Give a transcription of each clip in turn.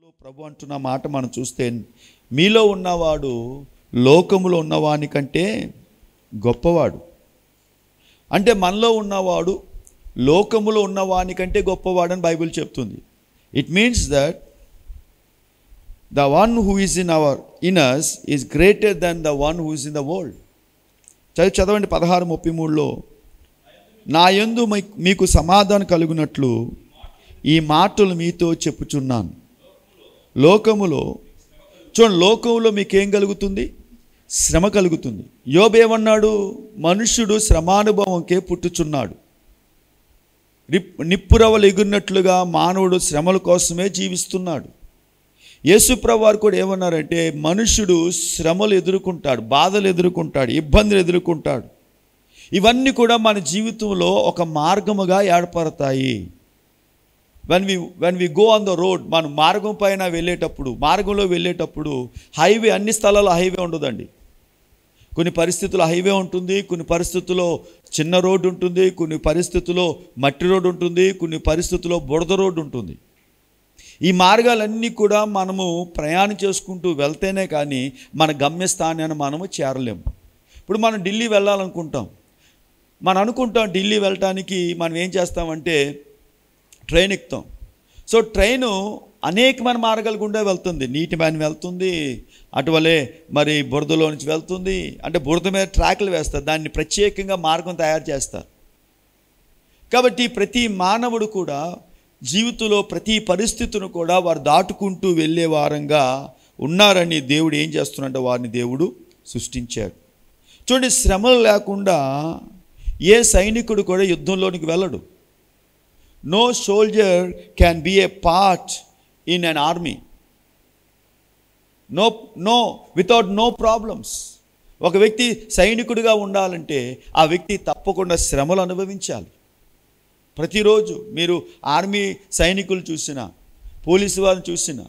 ప్రభు అంటున్న మాట మనం చూస్తే, మీలో ఉన్నవాడు లోకములో ఉన్నవాని కంటే గొప్పవాడు. అంటే మనలో ఉన్నవాడు లోకములో ఉన్నవాని కంటే గొప్పవాడని బైబిల్ చెప్తుంది. It means that the one who is in us is greater than the one who is in the world. చదవండి 16:33లో, నా యందు మీకు సమాధానం కలుగునట్లు ఈ మాటలు మీతో చెప్పుచున్నాను. లోకములో లోకంలో మీకేం కలుగుతుంది? శ్రమ కలుగుతుంది. యోబు ఏమన్నాడు? మనుష్యుడు శ్రమానుభవంకే పుట్టుచున్నాడు. నిప్పురవలు ఎగురినట్లుగా మానవుడు శ్రమల కోసమే జీవిస్తున్నాడు. యేసుప్రభువు వారు కూడా ఏమన్నారంటే, మనుష్యుడు శ్రమలు ఎదుర్కొంటాడు, బాధలు ఎదుర్కొంటాడు, ఇబ్బందులు ఎదుర్కొంటాడు. ఇవన్నీ కూడా మన జీవితంలో ఒక మార్గముగా ఏర్పడతాయి. when we go on the road, మనం మార్గం పైన మార్గంలో వెళ్ళేటప్పుడు హైవే, అన్ని స్థలాల్లో హైవే ఉండదండి. కొన్ని పరిస్థితుల్లో హైవే ఉంటుంది, కొన్ని పరిస్థితుల్లో చిన్న రోడ్డు ఉంటుంది, కొన్ని పరిస్థితుల్లో మట్టి రోడ్డు ఉంటుంది, కొన్ని పరిస్థితుల్లో బురద రోడ్డు ఉంటుంది. ఈ మార్గాలన్నీ కూడా మనము ప్రయాణం చేసుకుంటూ వెళ్తేనే కానీ మన గమ్యస్థానాన్ని మనము చేరలేము. ఇప్పుడు మనం ఢిల్లీ వెళ్ళాలనుకుంటాం. మనం అనుకుంటాం ఢిల్లీ వెళ్ళటానికి మనం ఏం చేస్తామంటే ట్రైన్ ఎక్కుతాం. సో ట్రైను అనేకమైన మార్గాల గుండా వెళ్తుంది. నీటి పైన వెళ్తుంది, అటువలే మరి బురదలో నుంచి వెళ్తుంది. అంటే బురద మీద ట్రాక్లు వేస్తారు, దాన్ని ప్రత్యేకంగా మార్గం తయారు చేస్తారు. కాబట్టి ప్రతి మానవుడు కూడా జీవితంలో ప్రతి పరిస్థితిని కూడా వారు దాటుకుంటూ వెళ్ళే వారంగా ఉన్నారని దేవుడు ఏం చేస్తున్నాడంటే వారిని దేవుడు సృష్టించాడు. చూడండి, శ్రమలు లేకుండా ఏ సైనికుడు కూడా యుద్ధంలోనికి వెళ్ళడు. No soldier can be a part in an army. Without no problems. ఒక వ్యక్తి సైనికుడిగా ఉండాలంటే ఆ వ్యక్తి తప్పకుండా శ్రమలు అనుభవించాలి. ప్రతిరోజు మీరు ఆర్మీ సైనికులు చూసినా, పోలీసు వారిని చూసినా,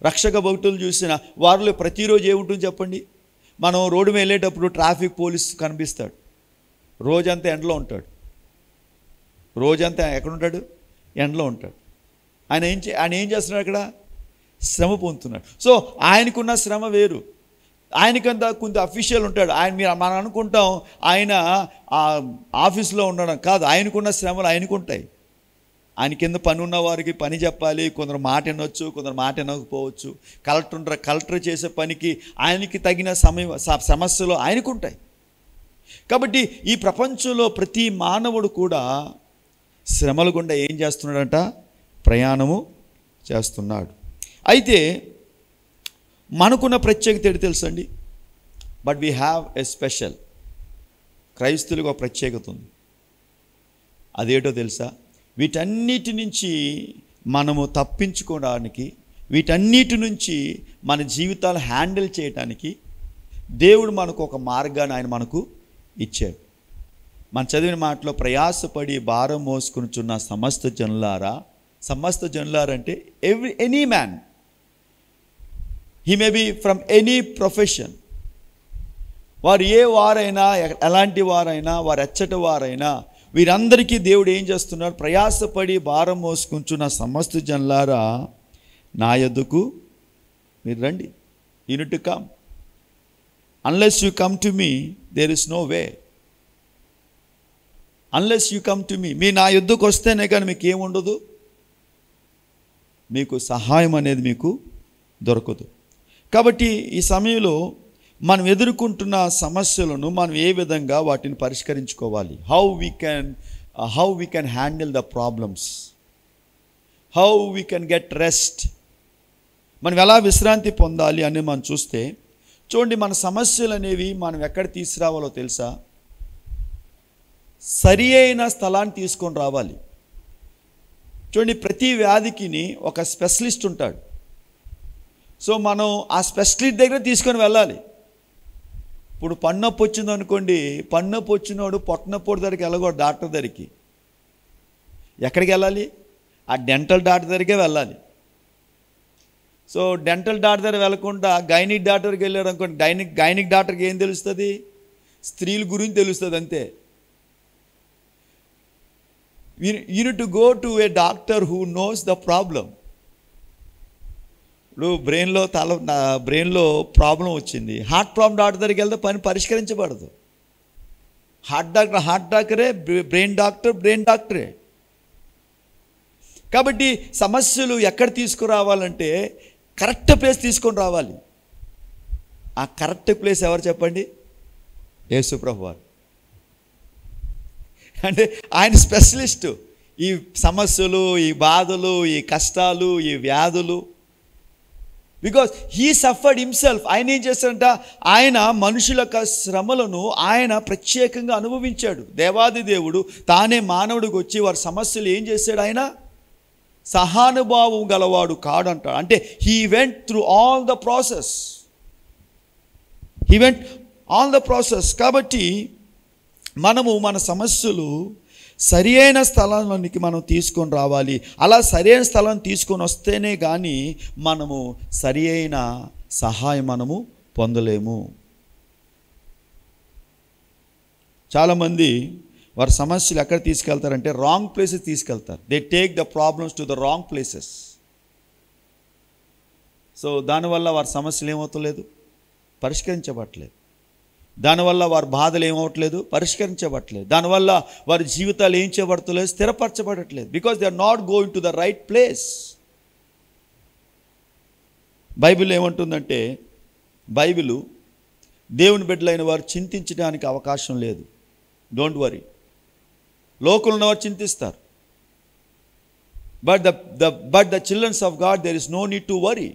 రక్షక భటులు చూసినా, వారిలో ప్రతిరోజు ఏముంటుంది చెప్పండి? మనం రోడ్డు మీద వెళ్ళేటప్పుడు ట్రాఫిక్ పోలీస్ కనిపిస్తాడు, రోజంతా ఎండలో ఉంటాడు. రోజంతా ఎక్కడుంటాడు? ఎండలో ఉంటాడు. ఆయన ఏం చేస్తున్నాడు? అక్కడ శ్రమ పొందుతున్నాడు. సో ఆయనకున్న శ్రమ వేరు. ఆయనకంతా కొంత అఫీషియల్ ఉంటాడు. మనం అనుకుంటాం ఆయన ఆఫీస్లో ఉండడం కాదు. ఆయనకున్న శ్రమలు ఆయనకుంటాయి. ఆయన కింద పని ఉన్న వారికి పని చెప్పాలి. కొందరు మాట వినొచ్చు, కొందరు మాట వినకపోవచ్చు. కలెక్టర్ చేసే పనికి ఆయనకి తగిన సమస్యలు ఆయనకుంటాయి. కాబట్టి ఈ ప్రపంచంలో ప్రతి మానవుడు కూడా శ్రమల గుండా ఏం చేస్తున్నాడంట? ప్రయాణము చేస్తున్నాడు. అయితే మనకున్న ప్రత్యేకత ఏంటి తెలుసండి? But we have a special. క్రైస్తవులకు ఒక ప్రత్యేకత ఉంది. అదేటో తెలుసా? వీటన్నిటి నుంచి మనము తప్పించుకోవడానికి, వీటన్నిటి నుంచి మన జీవితాలు హ్యాండిల్ చేయడానికి దేవుడు మనకు ఒక మార్గాన్ని ఆయన మనకు ఇచ్చాడు. మన చదివిన మాటలో, ప్రయాసపడి భారం మోసుకునిచున్న సమస్త జనులారా అంటే any man, he may be from any profession. వారు ఏ వారైనా, ఎలాంటి వారైనా, వారు ఎచ్చటి వారైనా, వీరందరికీ దేవుడు ఏం చేస్తున్నాడు? ప్రయాసపడి భారం మోసుకుంటున్న సమస్త జనులారా నా యొద్దకు మీరు రండి. You need to come. Unless you come to me there is no way. Unless you come to me, మీ నా యుద్ధకు వస్తేనే కానీ మీకు ఏముండదు, మీకు సహాయం అనేది మీకు దొరకదు. కాబట్టి ఈ సమయంలో మనం ఎదుర్కొంటున్న సమస్యలను మనం ఏ విధంగా వాటిని పరిష్కరించుకోవాలి? How we can handle the problems, how we can get rest, మనం ఎలా విశ్రాంతి పొందాలి అని మనం చూస్తే, చూడండి, మన సమస్యలు అనేవి మనం ఎక్కడ తీసుకురావాలో తెలుసా? సరి అయిన స్థలాన్ని తీసుకొని రావాలి. చూడండి, ప్రతి వ్యాధికి ఒక స్పెషలిస్ట్ ఉంటాడు. సో మనం ఆ స్పెషలిస్ట్ దగ్గర తీసుకొని వెళ్ళాలి. ఇప్పుడు పన్నొప్పి వచ్చింది అనుకోండి, పన్నొప్పి వచ్చినోడు పొట్టనొప్పి దగ్గరికి వెళ్ళకూడదు, డాక్టర్ దగ్గరికి. ఎక్కడికి వెళ్ళాలి? ఆ డెంటల్ డాక్టర్ దగ్గరికే వెళ్ళాలి. సో డెంటల్ డాక్టర్ దగ్గర వెళ్ళకుండా గైనిక్ డాక్టర్కి వెళ్ళారు అనుకోండి, గైనిక్ డాక్టర్కి ఏం తెలుస్తుంది? స్త్రీల గురించి తెలుస్తుంది అంతే. You need to go to a doctor who knows the problem. ఇప్పుడు బ్రెయిన్లో ప్రాబ్లం వచ్చింది, హార్ట్ ప్రాబ్లం డాక్టర్ దగ్గరికి వెళ్తే పని పరిష్కరించబడదు. హార్ట్ డాక్టరే, బ్రెయిన్ డాక్టరే. కాబట్టి సమస్యలు ఎక్కడ తీసుకురావాలంటే కరెక్ట్ ప్లేస్ తీసుకొని రావాలి. ఆ కరెక్ట్ ప్లేస్ ఎవరు చెప్పండి? యేసు ప్రభువారు. అంటే ఆయన స్పెషలిస్టు ఈ సమస్యలు, ఈ బాధలు, ఈ కష్టాలు, ఈ వ్యాధులు. Because he suffered himself. ఆయన ఏం చేస్తాడంట, ఆయన మనుషుల యొక్క శ్రమలను ఆయన ప్రత్యేకంగా అనుభవించాడు. దేవాది దేవుడు తానే మానవుడికి వచ్చి వారి సమస్యలు ఏం చేశాడు? ఆయన సహానుభావం గలవాడు కాడంటాడు. అంటే he went through all the process. కాబట్టి మనము మన సమస్యలు సరి అయిన స్థలంలోనికి మనం తీసుకొని రావాలి. అలా సరి అయిన స్థలం తీసుకొని వస్తేనే కానీ మనము సరి అయిన సహాయం మనము పొందలేము. చాలామంది వారి సమస్యలు ఎక్కడ తీసుకెళ్తారంటే రాంగ్ ప్లేసెస్ తీసుకెళ్తారు. They take the problems to the wrong places. So దానివల్ల వారి సమస్యలు ఏమవుతలేదు? పరిష్కరించబట్టలేదు. దానివల్ల వారి బాధలు ఏమవట్లేదు? పరిష్కరించబట్టలేదు. దానివల్ల వారి జీవితాలు ఏం చేయబడతలేదు? స్థిరపరచబడట్లేదు. Because they are not going to the right place. Bible ఏమంటుందంటే, బైబిలు దేవుని బిడ్డలైన వారు చింతించడానికి అవకాశం లేదు. Don't worry. లోకంలో ఉన్నవారు చింతిస్తారు. But the childrens of God there is no need to worry.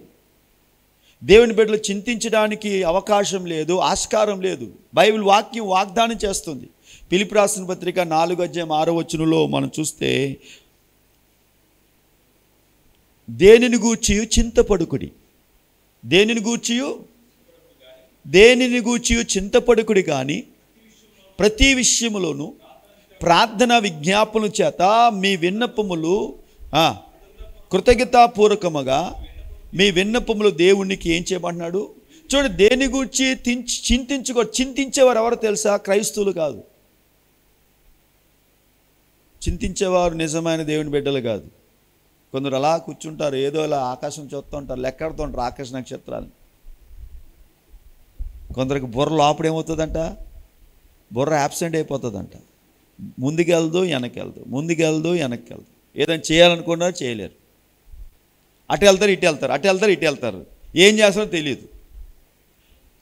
దేవుని బిడ్డలు చింతించడానికి అవకాశం లేదు, ఆస్కారం లేదు. బైబిల్ వాక్యం వాగ్దానం చేస్తుంది. ఫిలిప్పీ రాసిన పత్రిక 4:6 మనం చూస్తే, దేనిని గూర్చియు చింతపడుకుడి, దేనిని గూర్చియు చింతపడుకుడి కానీ ప్రతి విషయములోను ప్రార్థన విజ్ఞాపన చేత మీ విన్నపములు కృతజ్ఞతాపూర్వకముగా మీ విన్నపములు దేవునికి ఏం చేయమంటున్నాడు? చూడండి, దేని గురించి చింతించేవారు ఎవరో తెలుసా? క్రైస్తవులు కాదు. చింతించేవారు నిజమైన దేవుని బిడ్డలు కాదు. కొందరు అలా కూర్చుంటారు, ఏదో అలా ఆకాశం చూస్తూ ఉంటారు, లెక్కడుతూ ఉంటారు ఆకాశ నక్షత్రాలు. కొందరికి బుర్ర లోపల ఏమవుతుందంట? బుర్ర యాబ్సెంట్ అయిపోతుందంట. ముందుకెళ్దు వెనక్కి వెళ్దు. ఏదైనా చేయాలనుకున్నా చేయలేరు. అటు వెళ్తారు ఇటు వెళ్తారు. ఏం చేస్తారో తెలియదు.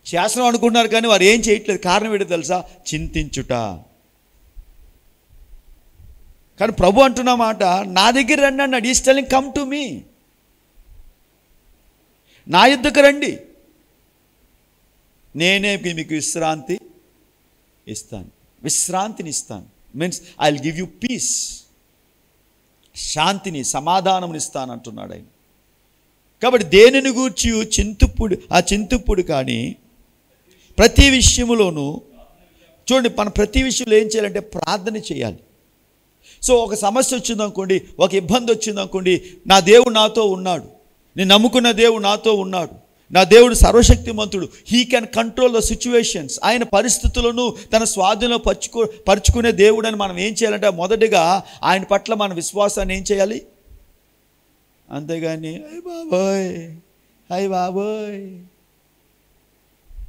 చేస్తాం అనుకుంటున్నారు కానీ వారు ఏం చేయట్లేదు. కారణం ఏంటో తెలుసా? చింతించుట. కానీ ప్రభు అంటున్న మాట, నా దగ్గర రండి అన్నాడు. ఈస్ టెల్లింగ్, కమ్ టు మీ. నా యుద్ధకు రండి, నేనే మీకు విశ్రాంతి ఇస్తాను. విశ్రాంతిని ఇస్తాను means I will give you peace. శాంతిని, సమాధానం ఇస్తాను అంటున్నాడు ఆయన. కాబట్టి దేనిని గూర్చి చింతిప్పుడు కానీ ప్రతి విషయములోనూ, చూడండి, మన ప్రతి విషయంలో ఏం చేయాలంటే ప్రార్థన చేయాలి. సో ఒక సమస్య వచ్చిందనుకోండి, ఒక ఇబ్బంది వచ్చిందనుకోండి, నా దేవుడు నాతో ఉన్నాడు, నేను నమ్ముకున్న దేవుడు నాతో ఉన్నాడు, నా దేవుడు సర్వశక్తిమంతుడు. He can control the situations. ఆయన పరిస్థితులను తన స్వాధీనంలో పరుచుకునే దేవుడు అని మనం ఏం చేయాలంటే, మొదటిగా ఆయన పట్ల మన విశ్వాసాన్ని ఏం చేయాలి? అంతేగాని అయ్ బాబోయ్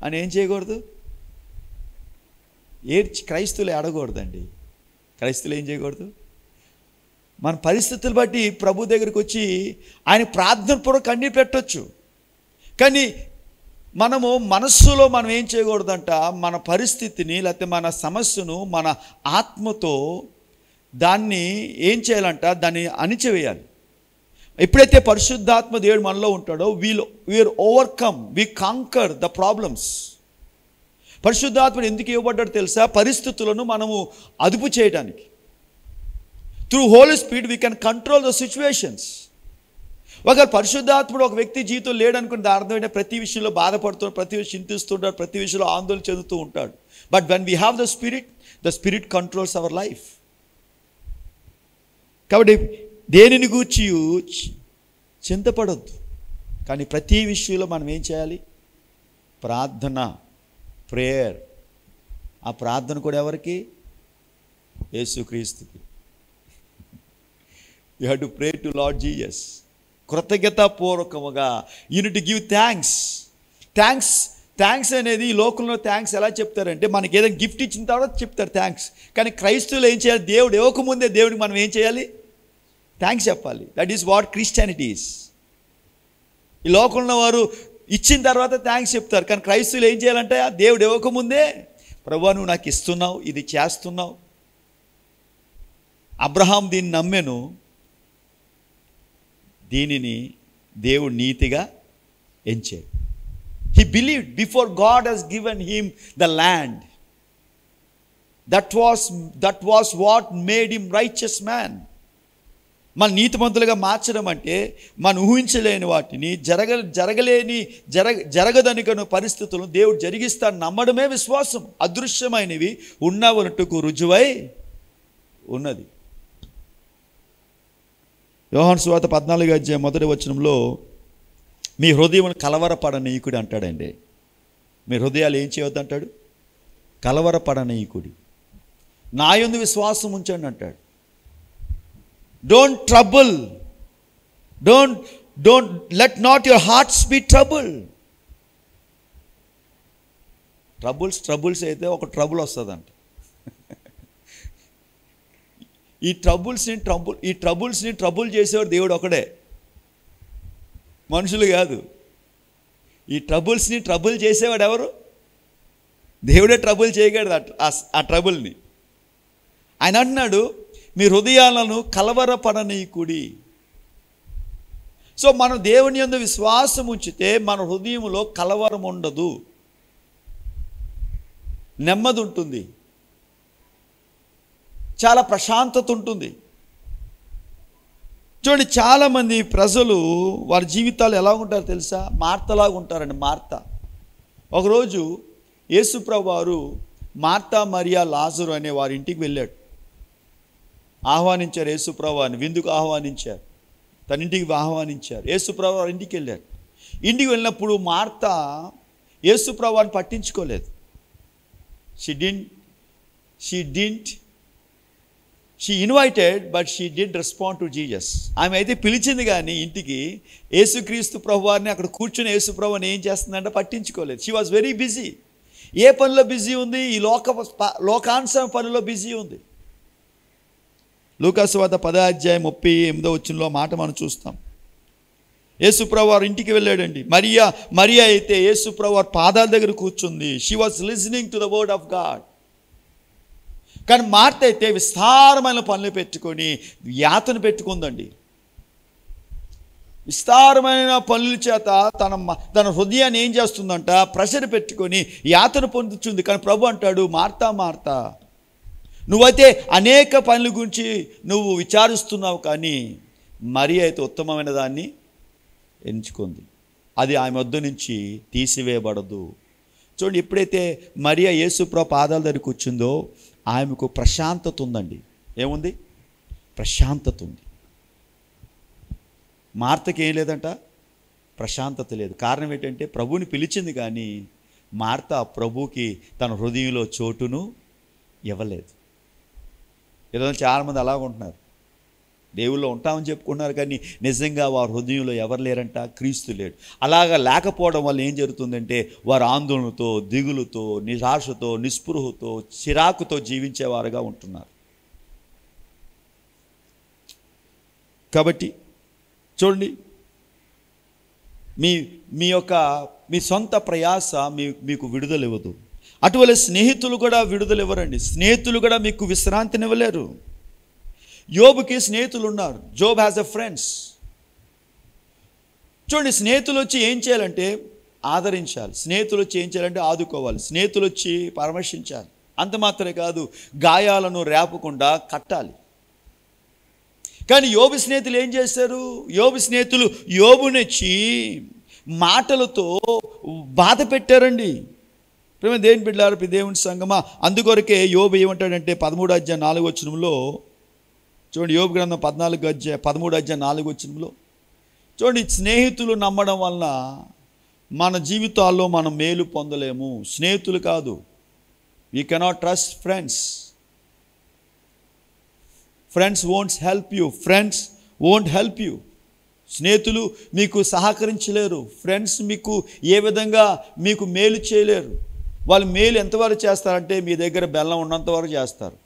అని ఏం చేయకూడదు. క్రైస్తువులు ఏడకూడదండి. క్రైస్తువులు ఏం చేయకూడదు? మన పరిస్థితులు బట్టి ప్రభు దగ్గరికి వచ్చి ఆయన ప్రార్థన పూర్వక కన్నీరు పెట్టవచ్చు. కానీ మనము మనస్సులో మనం ఏం చేయకూడదంట, మన పరిస్థితిని లేకపోతే మన సమస్యను మన ఆత్మతో దాన్ని ఏం చేయాలంట, దాన్ని అణిచివేయాలి. ఎప్పుడైతే పరిశుద్ధాత్మ దేవుడు మనలో ఉంటాడో we are overcome, we conquer the problems. పరిశుద్ధాత్మ ఎందుకు ఇవ్వబడ్డాడు తెలుసా? పరిస్థితులను మనము అదుపు చేయడానికి. Through holy spirit we can control the situations. ఒకవేళ పరిశుద్ధాత్ముడు ఒక వ్యక్తి జీవితం లేడనుకుని దాని అర్థం ఏంటంటే ప్రతి విషయంలో బాధపడుతున్నాడు, ప్రతి విషయం చింతిస్తుంటాడు, ప్రతి విషయంలో ఆందోళన చెందుతూ ఉంటాడు. But when we have the spirit controls our life. కాబట్టి దేనిని గూర్చి చింతపడొద్దు, కానీ ప్రతి విషయంలో మనం ఏం చేయాలి? ప్రార్థన, ప్రేయర్. ఆ ప్రార్థన కూడా ఎవరికి? యేసుక్రీస్తుకి. You have to pray to Lord Jesus. కృతజ్ఞతాపూర్వకముగా you need to give thanks. Thanks అనేది ఈ లోకంలో థ్యాంక్స్ ఎలా చెప్తారంటే మనకి ఏదైనా గిఫ్ట్ ఇచ్చిన తర్వాత చెప్తారు థ్యాంక్స్. కానీ క్రైస్తవులు ఏం చేయాలి? దేవుడు ఇవ్వకముందే దేవుడికి మనం ఏం చేయాలి? థ్యాంక్స్ చెప్పాలి. That is what Christianity is. ఈ లోకంలో వారు ఇచ్చిన తర్వాత థ్యాంక్స్ చెప్తారు. కానీ క్రైస్తవులు ఏం చేయాలంటే దేవుడు ఇవ్వకముందే ప్రభువా నువ్వు నాకు ఇస్తున్నావు, ఇది చేస్తున్నావు. అబ్రహాం దీన్ని నమ్మెను, దీనిని దేవుడు నీతిగా ఎంచాడు. He believed before God has given him the land. That was what made him righteous man. మన నీతిమంతులుగా మార్చడం అంటే మనం ఊహించలేని వాటిని జరగదనుకున్న పరిస్థితులను దేవుడు జరిగిస్తాడు నమ్మడమే విశ్వాసం. అదృశ్యమైనవి ఉన్నవన్నట్టుకు రుజువై ఉన్నది. యోహాను సువార్త 14:1 మీ హృదయం కలవరపడనీయకుడి అంటాడండి. మీ హృదయాలు ఏం చేయవద్దు అంటాడు? కలవరపడనీయకుడి, నా యందు విశ్వాసం ఉంచండి అంటాడు. Don't trouble, don't let not your hearts B trouble. Troubles అయితే ఒక ట్రబుల్ వస్తుందంట. ఈ ట్రబుల్స్ని ట్రబుల్ చేసేవాడు దేవుడు ఒకడే, మనుషులు కాదు. ఈ ట్రబుల్స్ని ట్రబుల్ చేసేవాడు ఎవరు? దేవుడే ట్రబుల్ చేయగలడు ఆ ట్రబుల్ని. ఆయన అంటున్నాడు మీ హృదయాలను కలవరపడనీయకుడి. సో మనం దేవుని యందు విశ్వాసం ఉంచితే మన హృదయంలో కలవరం ఉండదు, నెమ్మది ఉంటుంది, చాలా ప్రశాంతత ఉంటుంది. చూడండి, చాలామంది ప్రజలు వారి జీవితాలు ఎలా ఉంటారో తెలుసా? మార్తలాగా ఉంటారండి. ఒకరోజు యేసుప్రభు వారు మార్తా, మరియా, లాజరు అనే వారి ఇంటికి వెళ్ళాడు. ఆహ్వానించారు యేసుప్రభు వారిని, విందుకు ఆహ్వానించారు, తన ఇంటికి ఆహ్వానించారు. యేసుప్రభు వారి ఇంటికి వెళ్ళాడు. ఇంటికి వెళ్ళినప్పుడు మార్తా యేసుప్రభు వారిని పట్టించుకోలేదు. She invited but she did respond to Jesus. ఆమె అయితే పిలిచింది కానీ ఇంటికి యేసుక్రీస్తు ప్రభువారిని అక్కడ కూర్చుని యేసుప్రభుని ఏం చేస్తుందంటే పట్టించుకోలేదు. She was very busy. ఏ పనిలో బిజీ ఉంది? ఈ లోకాంశ పనిలో బిజీ ఉంది. లూకా సువార్త 10:38 మాట మనం చూస్తాం. యేసుప్రభు వారు ఇంటికి వెళ్ళాడండి. మరియా అయితే యేసుప్రభు వారి పాదాల దగ్గర కూర్చుంది. She was listening to the word of God. కానీ మార్త అయితే విస్తారమైన పనులు పెట్టుకొని యాతన పెట్టుకుందండి. విస్తారమైన పనుల చేత తన హృదయాన్ని ఏం చేస్తుందంట? ప్రెషర్ పెట్టుకొని యాతన పొందుతుంది. కానీ ప్రభు అంటాడు, మార్తా మార్తా, నువ్వైతే అనేక పనుల గురించి నువ్వు విచారిస్తున్నావు, కానీ మరియా అయితే ఉత్తమమైన దాన్ని ఎంచుకుంది, అది ఆమె వద్ద నుంచి తీసివేయబడదు. చూడండి, ఎప్పుడైతే మరియా యేసుప్రభు పాదాల దగ్గర కూర్చుందో ఆమెకు ప్రశాంతత ఉందండి. ఏముంది? ప్రశాంతత ఉంది. మార్తకి ఏం లేదంట? ప్రశాంతత లేదు. కారణం ఏంటంటే ప్రభువుని పిలిచింది కానీ మార్త ప్రభువుకి తన హృదయంలో చోటును ఇవ్వలేదు. ఈరోజు చాలామంది అలాగుంటున్నారు. దేవుల్లో ఉంటామని చెప్పుకుంటున్నారు కానీ నిజంగా వారి హృదయంలో ఎవరు లేరంట? క్రీస్తు లేడు. అలాగా లేకపోవడం వల్ల ఏం జరుగుతుందంటే వారు ఆందోళనతో, దిగులుతో, నిరాశతో, నిస్పృహతో, చిరాకుతో జీవించేవారుగా ఉంటున్నారు. కాబట్టి చూడండి, మీ సొంత ప్రయాస మీకు విడుదల ఇవ్వదు. అటువల్ల స్నేహితులు కూడా విడుదల ఇవ్వరండి. స్నేహితులు కూడా మీకు విశ్రాంతినివ్వలేరు. యోబుకి స్నేహితులు ఉన్నారు. Job has a friends. చూడండి, స్నేహితులు వచ్చి ఏం చేయాలంటే ఆదరించాలి. స్నేహితులు వచ్చి ఏం చేయాలంటే ఆదుకోవాలి. స్నేహితులు వచ్చి పరామర్శించాలి. అంత మాత్రమే కాదు, గాయాలను రేపకుండా కట్టాలి. కానీ యోబు స్నేహితులు ఏం చేశారు? యోబు స్నేహితులు యోబునొచ్చి మాటలతో బాధ పెట్టారండి. ప్రేమ దేవుని బిడ్డలారా, దేవుని సంగమా, అందుకొరకే యోబు ఏమంటాడంటే 13:4 చూడండి, యోబు గ్రంథం 13:4 చూడండి, స్నేహితులు నమ్మడం వల్ల మన జీవితాల్లో మనం మేలు పొందలేము. స్నేహితులు కాదు. We cannot trust friends. Friends won't help you. స్నేహితులు మీకు సహకరించలేరు. ఫ్రెండ్స్ మీకు ఏ విధంగా మీకు మేలు చేయలేరు. వాళ్ళు మేలు ఎంతవరకు చేస్తారంటే మీ దగ్గర బెల్లం ఉన్నంత వరకు చేస్తారు.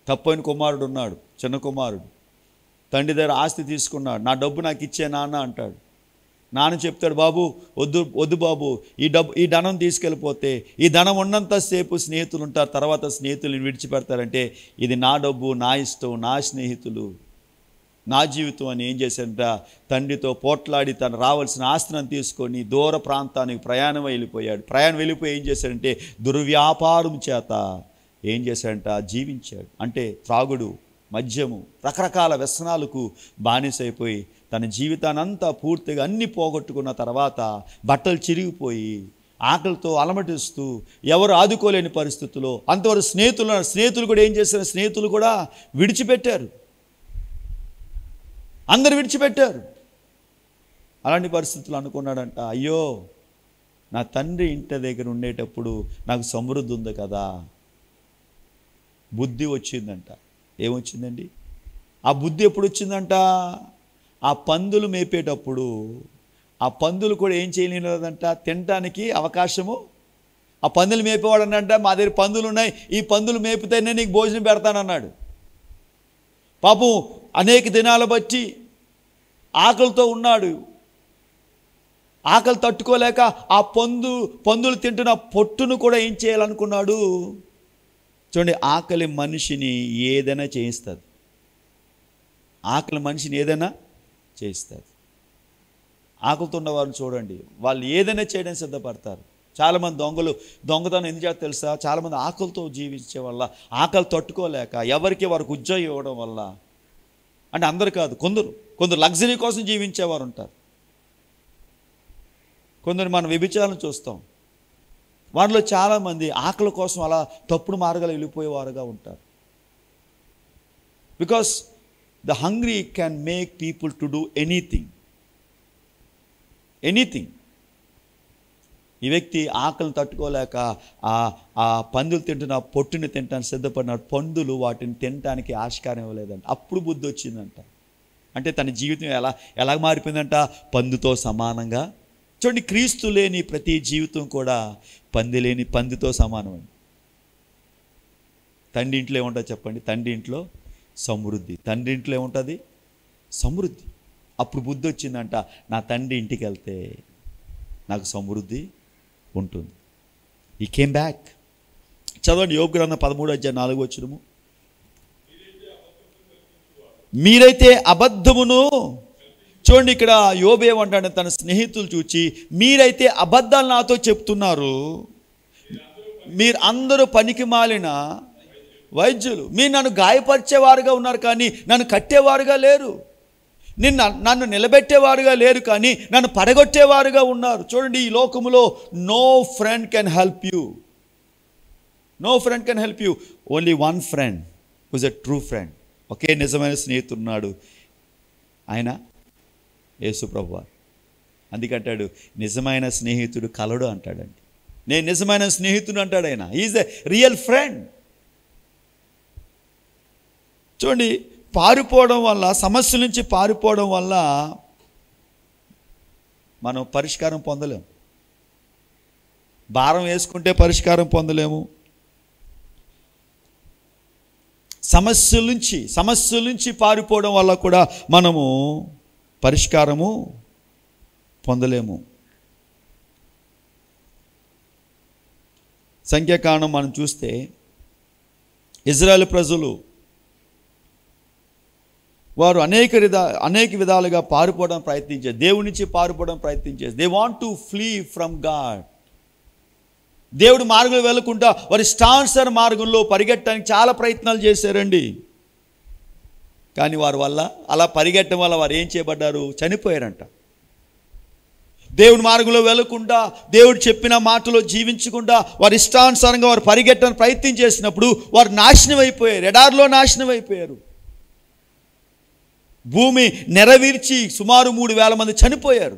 తప్పైన కుమారుడు ఉన్నాడు, చిన్న కుమారుడు. తండ్రి దగ్గర ఆస్తి తీసుకున్నాడు. నా డబ్బు నాకు ఇచ్చే నాన్న అంటాడు. నాన్న చెప్తాడు, బాబు వద్దు బాబు, ఈ ధనం తీసుకెళ్ళిపోతే ఈ ధనం ఉన్నంతసేపు స్నేహితులు ఉంటారు, తర్వాత స్నేహితులను విడిచిపెడతారంటే ఇది నా డబ్బు, నా ఇష్టం, నా స్నేహితులు, నా జీవితం అని ఏం చేశాడంట, తండ్రితో పోట్లాడి తను రావాల్సిన ఆస్తిని తీసుకొని దూర ప్రాంతానికి ప్రయాణం వెళ్ళిపోయి ఏం చేశాడంటే దుర్వ్యాపారం చేత ఏం చేశాడంట జీవించాడు. అంటే త్రాగుడు, మద్యము, రకరకాల వ్యసనాలకు బానిసైపోయి తన జీవితానంతా పూర్తిగా అన్ని పోగొట్టుకున్న తర్వాత బట్టలు చిరిగిపోయి ఆకలితో అలమటిస్తూ ఎవరు ఆదుకోలేని పరిస్థితుల్లో అంతవరకు స్నేహితులు కూడా ఏం చేశారు, స్నేహితులు కూడా విడిచిపెట్టారు. అందరు విడిచిపెట్టారు. అలాంటి పరిస్థితులు అనుకున్నాడంట, అయ్యో నా తండ్రి ఇంటి దగ్గర ఉండేటప్పుడు నాకు సమృద్ధి ఉంది కదా. బుద్ధి వచ్చిందంట. ఏమొచ్చిందండి? ఆ బుద్ధి ఎప్పుడు వచ్చిందంట? ఆ పందులు మేపేటప్పుడు ఆ పందులు కూడా ఏం చేయలేదంట, తినడానికి అవకాశము. ఆ పందులు మేపేవాడు అన్నంట, మా దగ్గర పందులు ఉన్నాయి, ఈ పందులు మేపితేనే నీకు భోజనం పెడతానన్నాడు. పాపం అనేక దినాలు బట్టి ఆకలితో ఉన్నాడు. ఆకలి తట్టుకోలేక ఆ పందులు తింటున్న పొట్టును కూడా ఏం చేయాలనుకున్నాడు. చూడండి, ఆకలి మనిషిని ఏదైనా చేయిస్తుంది. ఆకలి మనిషిని ఏదైనా చేయిస్తుంది. ఆకలితో ఉన్నవారిని చూడండి, వాళ్ళు ఏదైనా చేయడానికి సిద్ధపడతారు. చాలామంది దొంగతనం ఎందుకు చేస్తారు తెలుసా? చాలామంది ఆకలితో జీవించే వల్ల, ఆకలి తట్టుకోలేక ఎవరికి వారికి ఉద్యోగం ఇవ్వడం వల్ల, అంటే అందరు కాదు, కొందరు లగ్జరీ కోసం జీవించేవారు ఉంటారు. కొందరు మనం వ్యభిచారం చూస్తాం, వారిలో చాలామంది ఆకలి కోసం అలా తప్పుడు మార్గాలు వెళ్ళిపోయేవారుగా ఉంటారు. Because the hungry can make people to do anything. ఈ వ్యక్తి ఆకలిని తట్టుకోలేక ఆ పందులు తింటున్న పొట్టుని తినడానికి సిద్ధపడినాడు. పందులు వాటిని తినడానికి ఆస్కారం ఇవ్వలేదంట. అప్పుడు బుద్ధి వచ్చిందంట. అంటే తన జీవితం ఎలా మారిపోయిందంట? పందుతో సమానంగా. చూడండి, క్రీస్తు లేని ప్రతి జీవితం కూడా పందితో సమానం అండి. తండ్రి ఇంట్లో ఏముంటుంది చెప్పండి? తండ్రి ఇంట్లో సమృద్ధి. తండ్రి ఇంట్లో ఏముంటుంది? సమృద్ధి. అప్పుడు బుద్ధి వచ్చిందంట, నా తండ్రి ఇంటికి వెళ్తే నాకు సమృద్ధి ఉంటుంది. ఈ కేమ్ బ్యాక్. చదవండి, యోబు గ్రంథం 13:4 మీరైతే అబద్ధమును. చూడండి, ఇక్కడ యోబు ఏమంటాడు, తన స్నేహితులు చూచి మీరైతే అబద్ధాలు నాతో చెప్తున్నారు, మీరు అందరూ పనికి మాలిన వైద్యులు, మీరు నన్ను గాయపరిచేవారుగా ఉన్నారు కానీ నన్ను కట్టేవారుగా లేరు, నన్ను నిలబెట్టేవారుగా లేరు కానీ నన్ను పడగొట్టేవారుగా ఉన్నారు. చూడండి, ఈ లోకములో no friend can help you, only one friend who's a true friend. ఒకే నిజమైన స్నేహితుడు ఉన్నాడు, ఆయన యేసు ప్రభువారు. అందుకంటాడు, నిజమైన స్నేహితుడు కలడు అంటాడండి. నేను నిజమైన స్నేహితుడు అంటాడు ఆయన. Is a real friend. చూడండి, పారిపోవడం వల్ల, సమస్యల నుంచి పారిపోవడం వల్ల మనం పరిష్కారం పొందలేము. భారం వేసుకుంటే పరిష్కారం పొందలేము. సమస్యల నుంచి పారిపోవడం వల్ల కూడా మనము పరిష్కారము పొందలేము. సంఖ్యాకాండం మనం చూస్తే ఇజ్రాయేల్ ప్రజలు వారు అనేక విధాలుగా పారిపోవడం ప్రయత్నించారు, దేవుడి నుంచి పారిపోవడం ప్రయత్నించారు. They want to flea from God. దేవుడి మార్గంలో వెళ్ళకుండా వారి ఇష్టానుసార మార్గంలో పరిగెట్టడానికి చాలా ప్రయత్నాలు చేశారండి. కానీ వారి వల్ల, అలా పరిగెట్టడం వల్ల వారు ఏం చేయబడ్డారు? చనిపోయారంట. దేవుడి మార్గంలో వెళ్ళకుండా, దేవుడు చెప్పిన మాటలో జీవించకుండా వారి ఇష్టానుసారంగా వారు పరిగెట్టడానికి ప్రయత్నం చేసినప్పుడు వారు నాశనం అయిపోయారు, ఎడారిలో నాశనం అయిపోయారు. భూమి నెరవేర్చి సుమారు 3,000 మంది చనిపోయారు.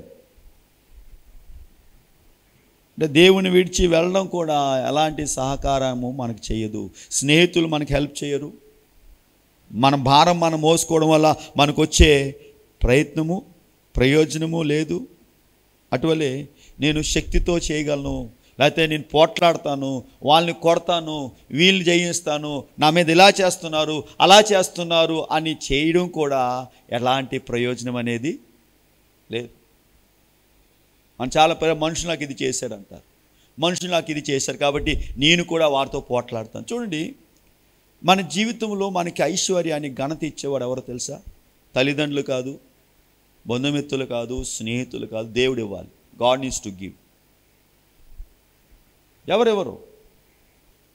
అంటే దేవుని విడిచి వెళ్ళడం కూడా ఎలాంటి సహకారము మనకు చేయదు. స్నేహితులు మనకు హెల్ప్ చేయరు, మన భారం మనం మోసుకోవడం వల్ల మనకు వచ్చే ప్రయత్నము ప్రయోజనము లేదు. అటువలే నేను శక్తితో చేయగలను, లేకపోతే నేను పోట్లాడతాను, వాళ్ళని కొడతాను, వీళ్ళని జయిస్తాను, నా మీద ఇలా చేస్తున్నారు అలా చేస్తున్నారు అని చేయడం కూడా ఎలాంటి ప్రయోజనం అనేది లేదు. మనం చాలా మనుషులు నాకు ఇది చేశాడంటారు, మనుషులు నాకు ఇది చేశారు కాబట్టి నేను కూడా వారితో పోట్లాడతాను. చూడండి, మన జీవితంలో మనకి ఐశ్వర్యాన్ని ఘనత ఇచ్చేవాడు ఎవరో తెలుసా? తల్లిదండ్రులు కాదు, బంధుమిత్రులు కాదు, స్నేహితులు కాదు, దేవుడు ఇవ్వాలి. God needs to give.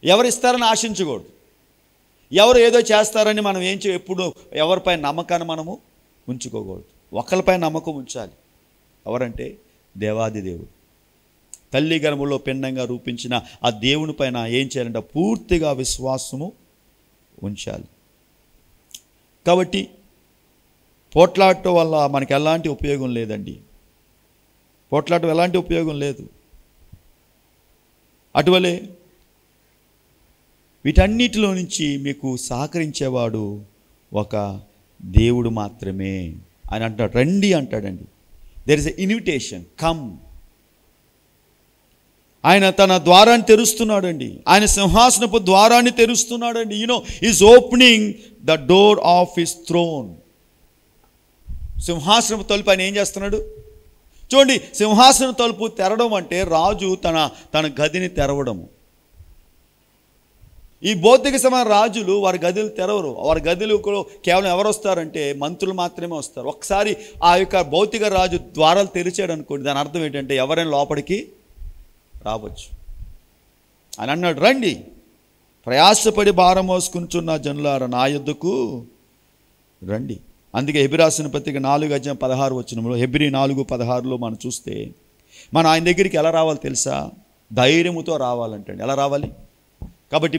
ఎవరు ఇస్తారని ఆశించకూడదు. ఎవరు ఏదో చేస్తారని మనం ఎప్పుడు ఎవరిపై నమ్మకాన్ని మనము ఉంచుకోకూడదు. ఒకరిపై నమ్మకం ఉంచాలి. ఎవరంటే దేవాది దేవుడు. తల్లి గర్భంలో పిండంగా రూపించిన ఆ దేవుని పైన ఏం చేయాలంటే పూర్తిగా విశ్వాసము ఉంచాలి. కాబట్టి పోట్లాడటం వల్ల మనకి ఎలాంటి ఉపయోగం లేదండి. పోట్లాడటం ఎలాంటి ఉపయోగం లేదు. అటువలే వీటన్నిటిలో నుంచి మీకు సహకరించేవాడు ఒక దేవుడు మాత్రమే. ఆయన అంటాడు, రండి అంటాడండి. There is a invitation, come. ఆయన తన ద్వారాన్ని తెరుస్తున్నాడండి. ఆయన సింహాసనపు ద్వారాన్ని తెరుస్తున్నాడండి. Is opening the door of his throne. సింహాసనపు తలుపు ఆయన ఏం చేస్తున్నాడు? చూడండి, సింహాసన తలుపు తెరవడం అంటే రాజు తన గదిని తెరవడము. ఈ భౌతిక సమాన రాజులు వారి గదులు తెరవరు. వారి గదులు కేవలం ఎవరు వస్తారంటే మంత్రులు మాత్రమే వస్తారు. ఒకసారి ఆ యొక్క భౌతిక రాజు ద్వారాలు తెరిచాడు అనుకోండి, దాని అర్థం ఏంటంటే ఎవరైనా లోపలికి రావచ్చు. అని అన్నాడు, రండి ప్రయాసపడి భారం మోసుకుంటున్న జనులారా నా యొద్దకు రండి. అందుకే హెబ్రీ రాసిన పత్రిక 4:16 హెబ్రీ 4:16 మనం చూస్తే మనం ఆయన దగ్గరికి ఎలా రావాలి తెలుసా? ధైర్యముతో రావాలంటండి. ఎలా రావాలి? కాబట్టి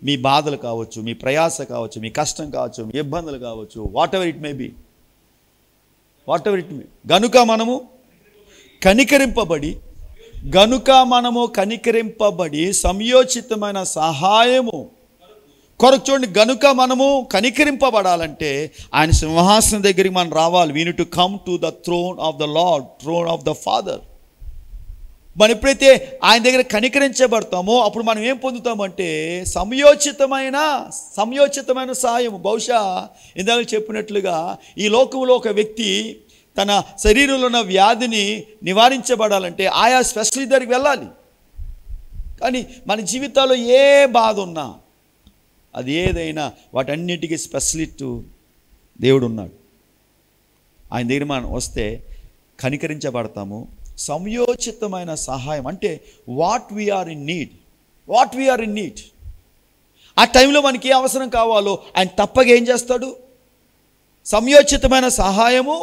మీ బాధలు కావచ్చు, మీ ప్రయాస కావచ్చు, మీ కష్టం కావచ్చు, మీ ఇబ్బందులు కావచ్చు, వాట్ ఎవర్ ఇట్ మే గనుక మనము కనికరింపబడి సంయోచితమైన సహాయము కొరకు. చూడండి, గనుక మనము కనికరింపబడాలంటే ఆయన సింహాసనం దగ్గరికి మనం రావాలి. We need to come to the throne of the Lord, throne of the Father. మనం ఎప్పుడైతే ఆయన దగ్గర కనికరించబడతామో అప్పుడు మనం ఏం పొందుతామంటే సంయోచితమైన సహాయము. బహుశా ఇందాక చెప్పినట్లుగా ఈ లోకంలో ఒక వ్యక్తి తన శరీరంలో ఉన్న వ్యాధిని నివారించబడాలంటే ఆయా స్పెషలిస్ట్ దగ్గరికి వెళ్ళాలి. కానీ మన జీవితాల్లో ఏ బాధ ఉన్నా, అది ఏదైనా వాటన్నిటికీ స్పెషలిస్ట్ దేవుడు ఉన్నాడు. ఆయన దగ్గర మనం వస్తే కనికరించబడతాము. సంయోచితమైన సహాయం అంటే వాట్ వీఆర్ ఇన్ నీడ్. ఆ టైంలో మనకి ఏ అవసరం కావాలో ఆయన తప్పగా ఏం చేస్తాడు? సంయోచితమైన సహాయము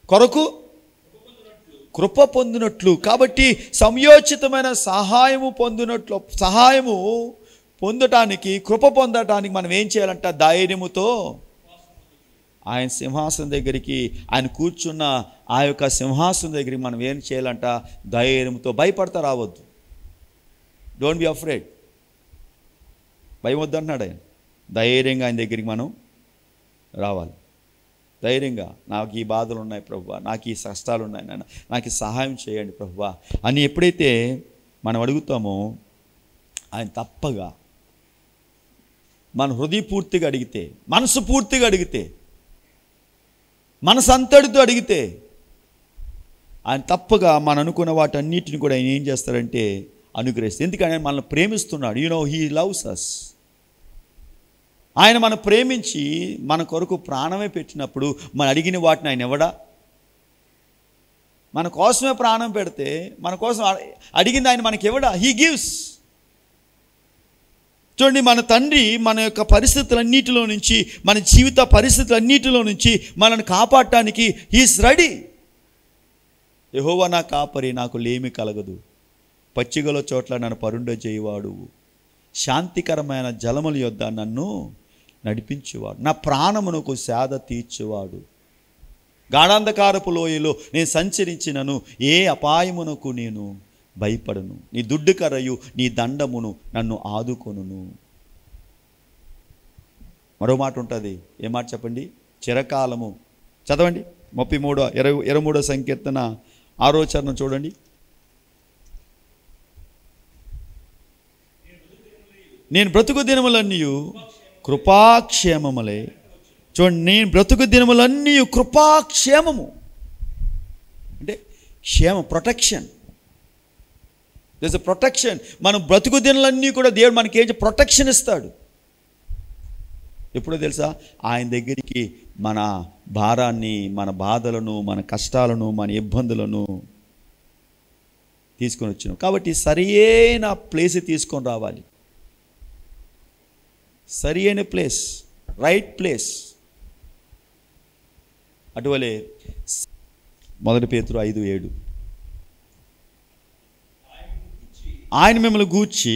కొరకు కృప పొందినట్లు. కాబట్టి సంయోచితమైన సహాయము పొందటానికి, కృప పొందటానికి మనం ఏం చేయాలంట? ధైర్యముతో ఆయన సింహాసనం దగ్గరికి, ఆయన కూర్చున్న ఆ యొక్క సింహాసనం దగ్గరికి మనం ఏం చేయాలంట? ధైర్యంతో. భయపడతా రావద్దు. Don't be afraid. భయం వద్దన్నాడు ఆయన. ధైర్యంగా ఆయన దగ్గరికి మనం రావాలి. ధైర్యంగా, నాకు ఈ బాధలు ఉన్నాయి ప్రభువా, నాకు ఈ కష్టాలు ఉన్నాయి నాన్న, నాకు ఈ సహాయం చేయండి ప్రభువా అని ఎప్పుడైతే మనం అడుగుతామో ఆయన తప్పగా మన హృదయపూర్తిగా అడిగితే, మనసు పూర్తిగా అడిగితే, మనసంతటితో అడిగితే ఆయన తప్పగా మనం అనుకున్న వాటన్నిటిని కూడా ఆయన ఏం చేస్తారంటే అనుగ్రహిస్తారు. ఎందుకంటే ఆయన మనల్ని ప్రేమిస్తున్నాడు. He loves us. ఆయన మనం ప్రేమించి మన కొరకు ప్రాణమే పెట్టినప్పుడు మనం అడిగిన వాటిని ఆయన ఇవ్వడా? మన కోసమే ప్రాణం పెడితే మన కోసం అడిగింది ఆయన మనకి ఇవ్వడా? He gives. చూడండి, మన తండ్రి మన యొక్క పరిస్థితులన్నిటిలో నుంచి, మన జీవిత పరిస్థితులన్నిటిలో నుంచి మనల్ని కాపాడటానికి హీస్ రెడీ. యెహోవా నా కాపరి, నాకు లేమి కలగదు. పచ్చిగల చోట్ల నన్ను పరుండజేయువాడు, శాంతికరమైన జలముల యొద్ద నన్ను నడిపించేవాడు, నా ప్రాణమునకు సేద తీర్చేవాడు. గాఢాంధకారపు లోయలో నేను సంచరించినను ఏ అపాయమునకు నేను భయపడను. నీ దుడ్డు కర్రయు నీ దండమును నన్ను ఆదుకొనును. మరో మాట ఉంటుంది. ఏ మాట చెప్పండి? చిరకాలము. చదవండి 23వ సంకీర్తన 6వ చరణం చూడండి. నేను బ్రతుకు దినములన్నీ కృపాక్షేమములే. చూడండి, నేను బ్రతుకు దినములన్నీ కృపాక్షేమము అంటే క్షేమం, ప్రొటెక్షన్. This a protection. మనం బ్రతుకు దినములన్నీ కూడా దేవుడు మనకి ఏం ప్రొటెక్షన్ ఇస్తాడు. ఎప్పుడో తెలుసా? ఆయన దగ్గరికి మన భారాన్ని, మన బాధలను, మన కష్టాలను, మన ఇబ్బందులను తీసుకొని వచ్చినాం. కాబట్టి సరైన ప్లేస్ తీసుకొని రావాలి. సరి అయిన ప్లేస్, రైట్ ప్లేస్. అటువలే 1 పేతురు 5:7 ఆయన మిమ్మల్ని గూర్చి,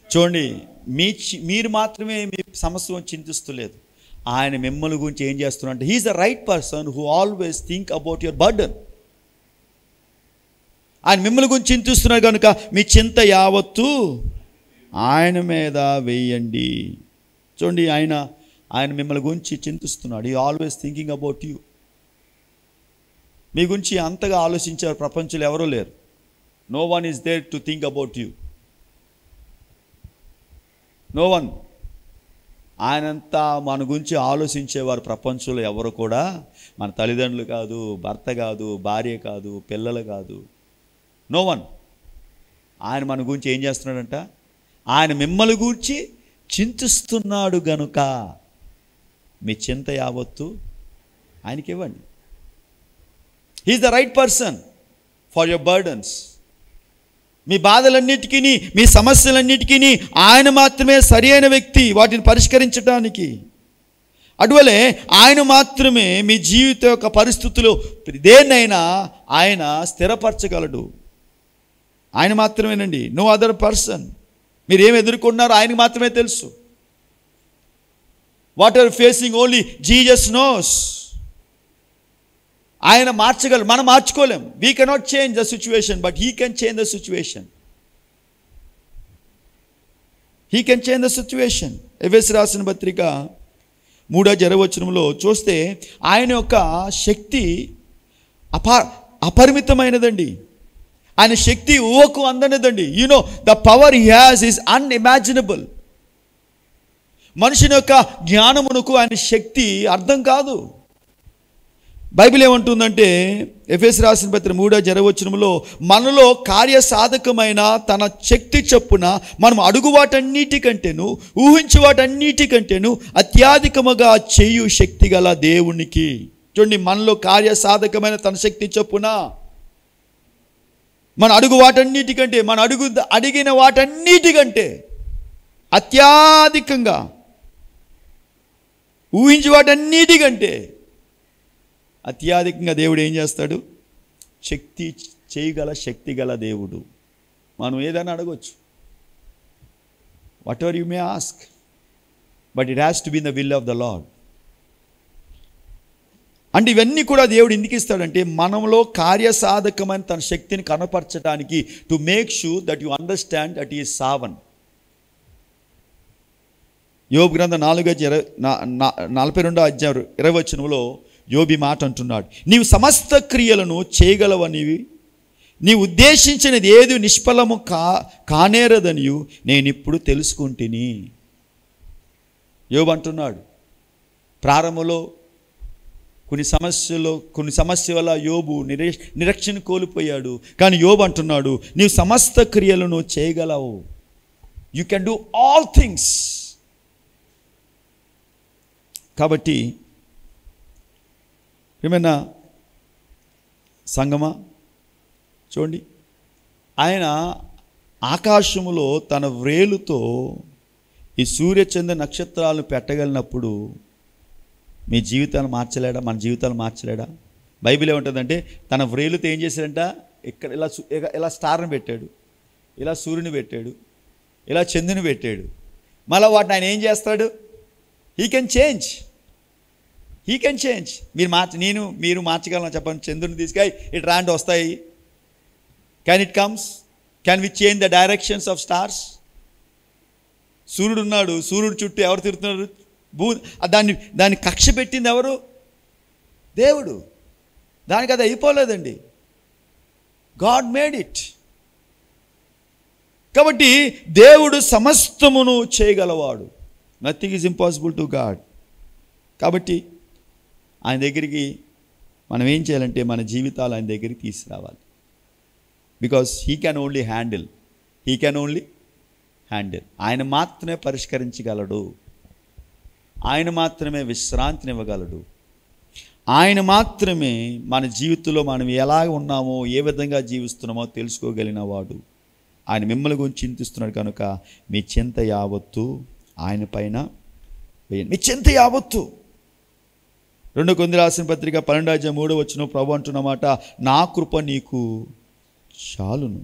చూడండి, మీరు మాత్రమే మీ సమస్యను చింతిస్తలేదు. ఆయన మిమ్మల్ని గురించి ఏం చేస్తున్నారంటే he is the right person who always think about your burden. ఆయన మిమ్మల్ని గురించి చింతిస్తున్నారు కనుక మీ చింత యావత్తు ఆయన మీద వేయండి. చూడండి, ఆయన మిమ్మల్ని గురించి చింతిస్తున్నాడు. He always thinking about you. మీ గురించి అంతగా ఆలోచించారు ప్రపంచంలో ఎవరూ లేరు. No one is there to think about you. No one. ఆయనంతా మన గురించి ఆలోచించేవారు ప్రపంచంలో ఎవరు కూడా మన తల్లిదండ్రులు కాదు, భర్త కాదు, భార్య కాదు, పిల్లలు కాదు. No one. ఆయన మన గురించి ఏం చేస్తున్నాడంట? ఆయన మిమ్మల్ని గురించి చింతిస్తున్నాడు గనుక మీ చింత యావత్తు ఆయనకి ఇవ్వండి. He is the right person for your burdens. మీ బాధలన్నిటికీ, మీ సమస్యలన్నిటికీ ఆయన మాత్రమే సరి అయిన వ్యక్తి వాటిని పరిష్కరించడానికి. అటువలే ఆయన మాత్రమే మీ జీవిత యొక్క పరిస్థితులు దేన్నైనా ఆయన స్థిరపరచగలడు. ఆయన మాత్రమేనండి. No other person. మీరు ఏమి ఎదుర్కొన్నారో ఆయనకు మాత్రమే తెలుసు. What are facing only Jesus knows. ఆయన మార్చగలరు, మనం మార్చుకోలేం. We cannot change the situation, but he can change the situation. He can change the situation. ఎఫెసీయులకు రాసిన పత్రిక 3:20 చూస్తే ఆయన యొక్క శక్తి అపరిమితమైనదండి. ఆయన శక్తి ఊహకు అందనిదండి. The power he has is unimaginable. మనుషుని యొక్క జ్ఞానమునకు ఆయన శక్తి అర్థం కాదు. బైబిల్ ఏమంటుందంటే ఎఫెసీయులకు రాసిన పత్రిక 3:20 మనలో కార్యసాధకమైన తన శక్తి చొప్పున మనం అడుగు వాటన్నిటికంటేను ఊహించు వాటన్నిటికంటేను అత్యధికముగా చేయు శక్తి గల దేవునికి. చూడండి, మనలో కార్యసాధకమైన తన శక్తి చొప్పున మన అడుగు వాటన్నిటికంటే, అడిగిన వాటన్నిటికంటే అత్యధికంగా ఊహించు వాటన్నిటికంటే అత్యధికంగా దేవుడు ఏం చేస్తాడు? శక్తి చేయగల శక్తి గల దేవుడు. మనం ఏదైనా అడగొచ్చు, what ever you may ask, but it has to be in the will of the lord. అంటే ఇవన్నీ కూడా దేవుడు ఎందుకు ఇస్తాడంటే మనలో కార్యసాధకమైన తన శక్తిని కనపరచడానికి, to make sure that you understand that he is sovereign. యోబు గ్రంథం 42:20 యోబి మాట అంటున్నాడు, నీవు సమస్త క్రియలను చేయగలవనివి, నీ ఉద్దేశించినది ఏది నిష్ఫలము కానేరదనియు నేను ఇప్పుడు తెలుసుకుంటుని. యోబు అంటున్నాడు, ప్రారంభంలో కొన్ని సమస్య వల్ల యోబు నిరీక్షణ కోల్పోయాడు. కానీ యోబు అంటున్నాడు, నీవు సమస్త క్రియలను చేయగలవు. You can do all things. కాబట్టి ఏమైనా సంగమా చూడండి, ఆయన ఆకాశములో తన వ్రేలుతో ఈ సూర్యచంద్ర నక్షత్రాలను పెట్టగలిగినప్పుడు మీ జీవితాలు మార్చలేడా? మన జీవితాలు మార్చలేడా? బైబిల్ ఏమంటుందంటే తన వ్రేలుతో ఏం చేశాడంట? ఇక్కడ ఇలా స్టార్ని పెట్టాడు, ఇలా సూర్యుని పెట్టాడు, ఇలా చంద్రుని పెట్టాడు. మళ్ళీ వాటిని ఆయన ఏం చేస్తాడు? He can change. మీరు మార్చగలను చెప్పండి. చంద్రుని తీసుకెళ్ళి ఇటు రాంటి వస్తాయి. Can it comes? Can we change the directions of stars? సూర్యుడు ఉన్నాడు, సూర్యుడు చుట్టూ ఎవరు తిరుగుతున్నారు? భూ దాన్ని దాన్ని కక్ష పెట్టింది ఎవరు? దేవుడు. దానికి అది అయిపోలేదండి. God made it. కాబట్టి దేవుడు సమస్తమును చేయగలవాడు. Nothing is impossible to God. కాబట్టి ఆయన దగ్గరికి మనం ఏం చేయాలంటే మన జీవితాలు ఆయన దగ్గరికి తీసుకురావాలి. Because he can only handle. ఆయన మాత్రమే పరిష్కరించగలడు. ఆయన మాత్రమే విశ్రాంతినివ్వగలడు. ఆయన మాత్రమే మన జీవితంలో మనం ఎలా ఉన్నామో, ఏ విధంగా జీవిస్తున్నామో తెలుసుకోగలిగిన వాడు. ఆయన మిమ్మల్ని గురించి చింతిస్తున్నాడు కనుక మీ చింత యావత్తు ఆయన పైన వేయండి. మీ చింత యావత్తు. 2 కొరింథీయులకు రాసిన పత్రిక 12:3 ప్రభు అంటున్నమాట, నా కృప నీకు చాలును.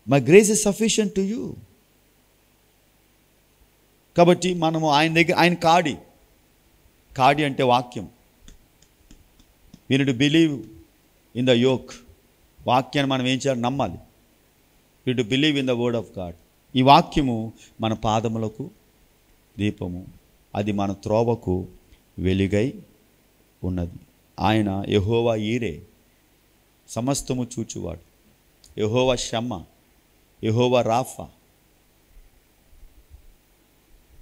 My grace is sufficient to you. కాబట్టి మనము ఆయన దగ్గర, ఆయన కాడి అంటే వాక్యం. We need to believe in the yoke. వాక్యాన్ని మనం ఏం చేయాలి? నమ్మాలి. We to believe in the word of God. ఈ వాక్యము మన పాదములకు దీపము, అది మన త్రోవకు వెలుగై ఉన్నది. ఆయన యెహోవా ఈరే, సమస్తము చూచువాడు. యెహోవా షమ్మా, యెహోవా రాఫా.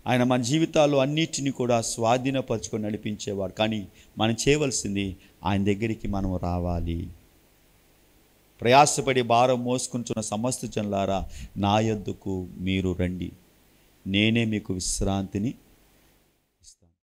ఆయన మన జీవితాల్లో అన్నిటినీ కూడా స్వాధీనపరచుకొని నడిపించేవాడు. కానీ మనం చేయవలసింది ఆయన దగ్గరికి మనం రావాలి. ప్రయాసపడి భారం మోసుకుంటున్న సమస్త జనులారా, నా యొద్దకు మీరు రండి, నేనే మీకు విశ్రాంతిని